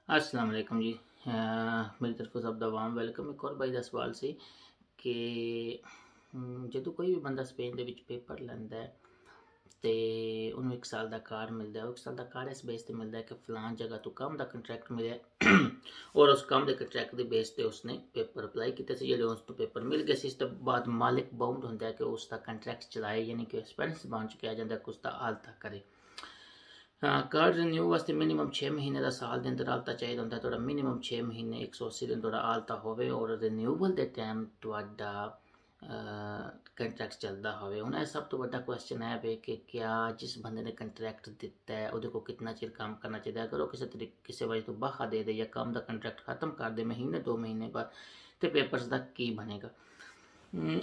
अस्सलाम वालेकुम जी। मेरी तरफ सब दा वाम वेलकम। एक और भाई ਦਾ ਸਵਾਲ ਸੀ ਕਿ ਜਦੋਂ ਕੋਈ ਵੀ ਬੰਦਾ ਸਪੇਨ ਦੇ ਵਿੱਚ ਪੇਪਰ ਲੈਂਦਾ ਹੈ ਤੇ ਉਹਨੂੰ 1 ਸਾਲ ਦਾ ਕਾਰਡ ਮਿਲਦਾ ਹੈ। ਉਹ 1 ਸਾਲ ਦਾ ਕਾਰਡ ਇਸ ਬੇਸ ਤੇ ਮਿਲਦਾ ਹੈ ਕਿ ਫਲਾਣ ਜਗ੍ਹਾ ਤੋਂ ਕੰਮ ਦਾ ਕੰਟਰੈਕਟ ਮਿਲਿਆ ਔਰ ਉਸ ਕੰਮ ਦੇ ਕੰਟਰੈਕਟ ਦੇ ਬੇਸ ਤੇ ਉਸਨੇ ਪੇਪਰ ਅਪਲਾਈ ਕੀਤੇ ਸੀ। ਜਿਹੜੇ ਉਸ ਤੋਂ ਪੇਪਰ ਮਿਲ ਗਏ ਸੀ, ਇਸ ਤੋਂ ਬਾਅਦ ਮਾਲਿਕ ਬਾਉਂਡ ਹੁੰਦਾ ਹੈ ਕਿ ਉਸ ਦਾ ਕੰਟਰੈਕਟ ਚਲਾਏ, ਯਾਨੀ ਕਿ ਸਪੈਨਿਸ਼ ਜ਼ਬਾਨ 'ਚ ਕਿਹਾ ਜਾਂਦਾ ਕਿ ਉਸ ਦਾ ਆਲਤਾ करे। कार्ड रिन्यू वास्ते मिनिमम 6 महीने का साल के अंदर आलता चाहिए होंगे। थोड़ा मिनिमम 6 महीने 180 दिन थोड़ा आलता होवे और रिन्यूअल के टाइम थोड़ा कंट्रैक्ट चलता होवे। हुण सब तो बड़ा क्वेश्चन है वे कि क्या जिस बंदे ने कंट्रैक्ट दिता है वो कितना चिर काम करना चाहिए। अगर वो किसी तरीके किसी वजह तो बाहा दे दे या काम का कंट्रैक्ट खत्म कर दे महीने 2 महीने बाद, तो पेपर्स का की बनेगा।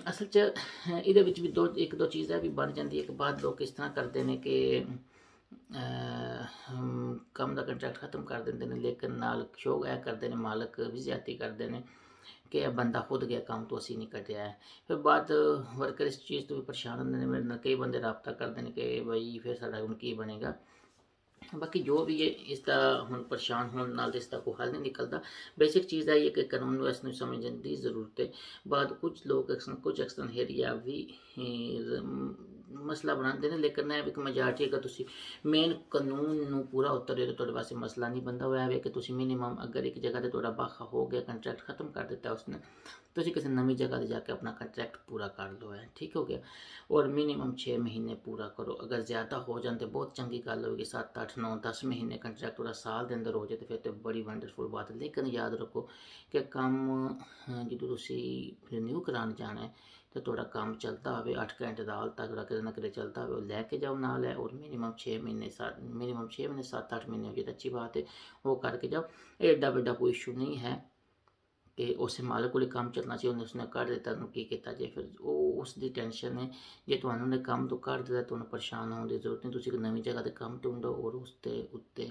असल च ये भी एक दो चीज़ भी बन जाती है कि बाद लोग इस तरह करते हैं कि ਕੰਮ ਦਾ ਕੰਟਰੈਕਟ ਖਤਮ ਕਰ ਦਿੰਦੇ ਨੇ, ਲੇਕਿਨ ਨਾਲ ਸ਼ੋਅ ਇਹ ਕਰਦੇ ਨੇ, ਮਾਲਕ ਵੀ ਜ਼ਿਆਦਤੀ ਕਰਦੇ ਨੇ ਕਿ ਇਹ ਬੰਦਾ ਖੁਦ ਗਿਆ ਕੰਮ ਤੋਂ, ਅਸੀਂ ਨਹੀਂ ਕੱਢਿਆ ਹੈ। ਫਿਰ ਬਾਅਦ ਵਰਕਰ ਇਸ ਚੀਜ਼ ਤੋਂ ਵੀ ਪਰੇਸ਼ਾਨ ਹੁੰਦੇ ਨੇ। ਮੇਰੇ ਨਾਲ ਕਈ ਬੰਦੇ ਰਾਬਤਾ ਕਰਦੇ ਨੇ ਕਿ ਬਈ ਫਿਰ ਸਾਡਾ ਹੁਣ ਕੀ ਬਣੇਗਾ। बाकी जो भी है इसका हम परेशान होने नाल इसका कोई हल नहीं निकलता। बेसिक चीज़ है ये कि कानून को इसमें समझने की ज़रूरत है। बाद कुछ लोग कुछ एक्सटर्न एरिया भी मसला बनाते हैं, लेकिन है एक मेजॉरिटी अगर तुम मेन कानून नू पूरा उतरे तो थोड़े वास्ते मसला नहीं बनता। हुआ है कि तुम मिनिमम अगर एक जगह से थोड़ा बाखा हो गया, कंट्रैक्ट खत्म कर दिता उसने, तो किसी नवी जगह से जाके अपना कंट्रैक्ट पूरा कर लो है, ठीक हो गया। और मिनिमम 6 महीने पूरा करो। अगर ज़्यादा हो जाते बहुत चंगी गल होगी, 7 8 9 10 महीने कंट्रैक्ट पूरा साल के अंदर हो जाए तो फिर तो बड़ी वंडरफुल बात है। लेकिन याद रखो कि काम जो तुम रिन्यू कराने जाना है तो थोड़ा काम चलता हो 8 घंटे का हाल तक कितने ना कितने चलता हो, लैके जाओ नाल है। और मिनिमम 6 महीने 7 8 महीने हो जाए तो अच्छी बात है, वो करके जाओ। एडा बड़ा कोई इशू नहीं है कि उस मालिक को काम चलना चाहिए, उन्हें उसने कर दिता की किया जे, फिर वो उसकी टेंशन है। जे तुहानू काम तो कर दिता तो परेशान होने की जरूरत नहीं। तुम एक नवी जगह पर काम ढूंढो और उसके उत्ते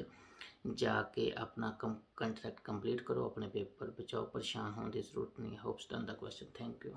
जाके अपना कंट्रैक्ट कंप्लीट करो, अपने पेपर बचाओ, परेशान होने की जरूरत नहीं। Hopes done the question. Thank you.